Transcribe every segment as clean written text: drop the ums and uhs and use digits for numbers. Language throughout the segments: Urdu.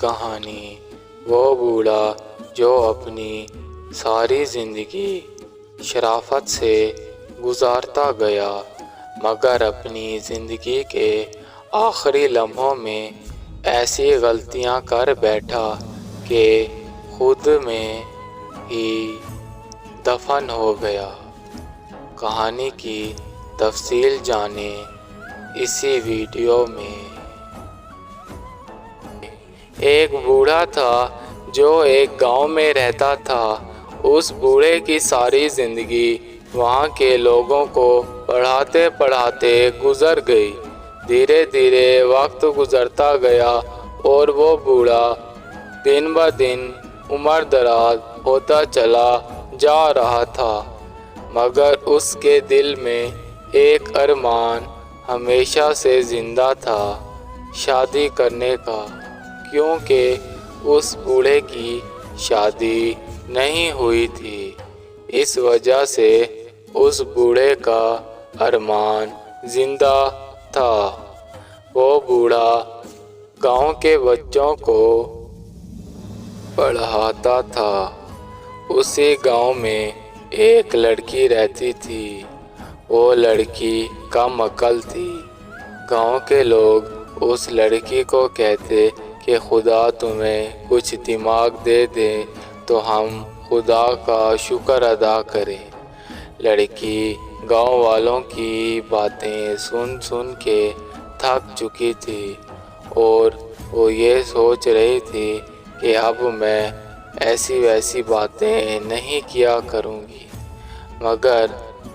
کہانی وہ بوڑھا جو اپنی ساری زندگی شرافت سے گزارتا گیا مگر اپنی زندگی کے آخری لمحوں میں ایسی غلطیاں کر بیٹھا کہ خود میں ہی دفن ہو گیا۔ کہانی کی تفصیل جانیں اسی ویڈیو میں۔ ایک بوڑھا تھا جو ایک گاؤں میں رہتا تھا۔ اس بوڑھے کی ساری زندگی وہاں کے لوگوں کو پڑھاتے پڑھاتے گزر گئی۔ دھیرے دھیرے وقت گزرتا گیا اور وہ بوڑھا دن بدن عمر دراز ہوتا چلا جا رہا تھا مگر اس کے دل میں ایک ارمان ہمیشہ سے زندہ تھا، شادی کرنے کا، کیونکہ اس بوڑھے کی شادی نہیں ہوئی تھی۔ اس وجہ سے اس بوڑھے کا ارمان زندہ تھا۔ وہ بوڑھا گاؤں کے بچوں کو پڑھاتا تھا۔ اسی گاؤں میں ایک لڑکی رہتی تھی۔ وہ لڑکی کم عقل تھی۔ گاؤں کے لوگ اس لڑکی کو کہتے کہ خدا تمہیں کچھ دماغ دے دے تو ہم خدا کا شکر ادا کریں۔ لڑکی گاؤں والوں کی باتیں سن سن کے تھک چکی تھی اور وہ یہ سوچ رہی تھی کہ اب میں ایسی ویسی باتیں نہیں کیا کروں گی، مگر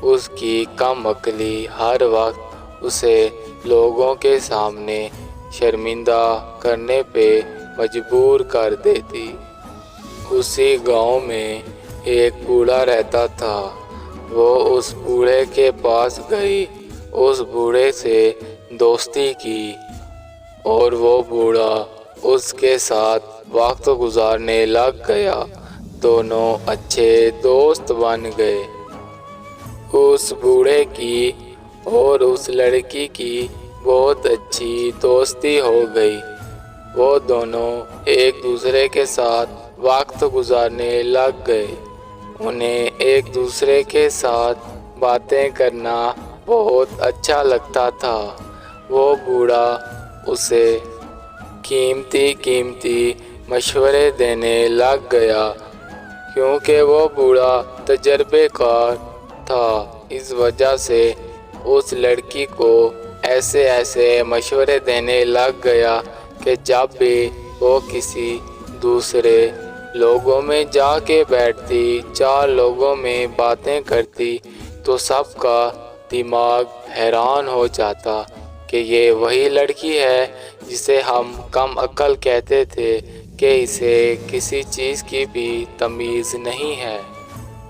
اس کی کم عقلی ہر وقت اسے لوگوں کے سامنے شرمندہ کرنے پہ مجبور کر دیتی۔ اسی گاؤں میں ایک بوڑھا رہتا تھا۔ وہ اس بوڑھے کے پاس گئی، اس بوڑھے سے دوستی کی اور وہ بوڑھا اس کے ساتھ وقت گزارنے لگ گیا۔ دونوں اچھے دوست بن گئے۔ اس بوڑھے کی اور اس لڑکی کی بہت اچھی دوستی ہو گئی۔ وہ دونوں ایک دوسرے کے ساتھ وقت گزارنے لگ گئے۔ انہیں ایک دوسرے کے ساتھ باتیں کرنا بہت اچھا لگتا تھا۔ وہ بوڑھا اسے قیمتی مشورے دینے لگ گیا کیونکہ وہ بوڑھا تجربے کار تھا۔ اس وجہ سے اس لڑکی کو ایسے مشورے دینے لگ گیا کہ جب بھی وہ کسی دوسرے لوگوں میں جا کے بیٹھتی، چار لوگوں میں باتیں کرتی تو سب کا دماغ حیران ہو جاتا کہ یہ وہی لڑکی ہے جسے ہم کم عقل کہتے تھے کہ اسے کسی چیز کی بھی تمیز نہیں ہے۔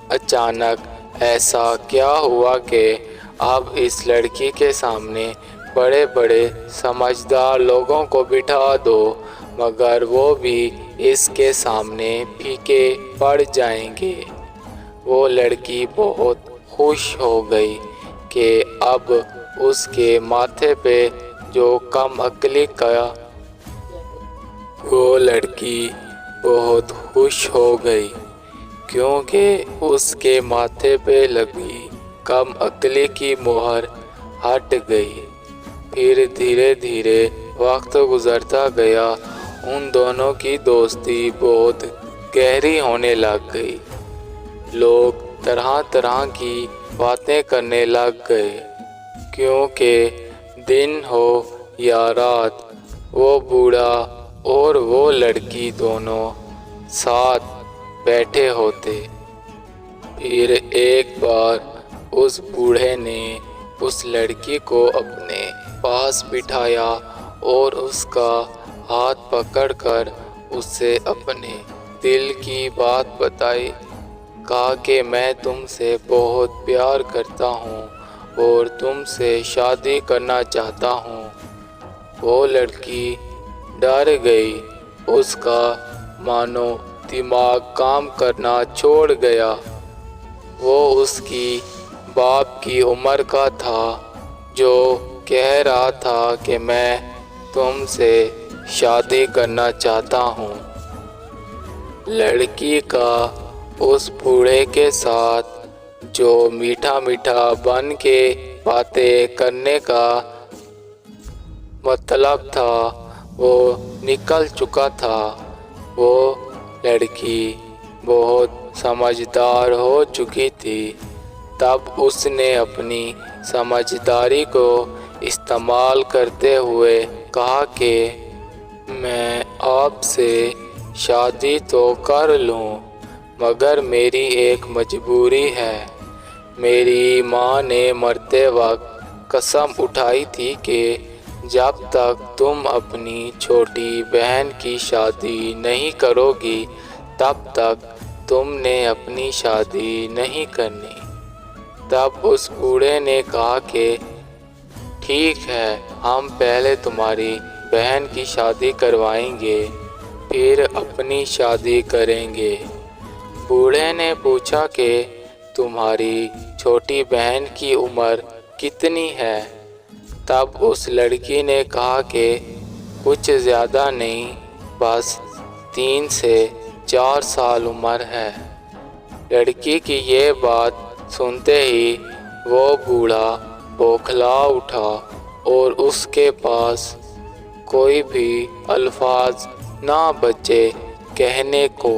اچانک ایسا کیا ہوا کہ اب اس لڑکی کے سامنے بڑے بڑے سمجھدار لوگوں کو بٹھا دو مگر وہ بھی اس کے سامنے پھیکے پڑ جائیں گے۔ وہ لڑکی بہت خوش ہو گئی کہ اب اس کے ماتھے پہ جو کم عقلی کا وہ لڑکی بہت خوش ہو گئی کیونکہ اس کے ماتھے پہ لگی کم عقلی کی مہر ہٹ گئی۔ پھر دھیرے دھیرے وقت گزرتا گیا، ان دونوں کی دوستی بہت گہری ہونے لگ گئی۔ لوگ طرح طرح کی باتیں کرنے لگ گئے کیونکہ دن ہو یا رات وہ بوڑھا اور وہ لڑکی دونوں ساتھ بیٹھے ہوتے۔ پھر ایک بار اس بوڑھے نے اس لڑکی کو اپنے پاس بٹھایا اور اس کا ہاتھ پکڑ کر اسے اپنے دل کی بات بتائی۔ کہا کہ میں تم سے بہت پیار کرتا ہوں اور تم سے شادی کرنا چاہتا ہوں۔ وہ لڑکی ڈر گئی، اس کا مانو دماغ کام کرنا چھوڑ گیا۔ وہ اس کی باپ کی عمر کا تھا جو کہہ رہا تھا کہ میں تم سے شادی کرنا چاہتا ہوں۔ لڑکی کا اس بوڑھے کے ساتھ جو میٹھا میٹھا بن کے باتیں کرنے کا مطلب تھا وہ نکل چکا تھا۔ وہ لڑکی بہت سمجھدار ہو چکی تھی۔ تب اس نے اپنی سمجھداری کو استعمال کرتے ہوئے کہا کہ میں آپ سے شادی تو کر لوں مگر میری ایک مجبوری ہے۔ میری ماں نے مرتے وقت قسم اٹھائی تھی کہ جب تک تم اپنی چھوٹی بہن کی شادی نہیں کرو گی تب تک تم نے اپنی شادی نہیں کرنی۔ تب اس بوڑھے نے کہا کہ ٹھیک ہے، ہم پہلے تمہاری بہن کی شادی کروائیں گے پھر اپنی شادی کریں گے۔ بوڑھے نے پوچھا کہ تمہاری چھوٹی بہن کی عمر کتنی ہے؟ تب اس لڑکی نے کہا کہ کچھ زیادہ نہیں، بس 3 سے 4 سال عمر ہے۔ لڑکی کی یہ بات سنتے ہی وہ بوڑھا بوکھلا اٹھا اور اس کے پاس کوئی بھی الفاظ نہ بچے کہنے کو۔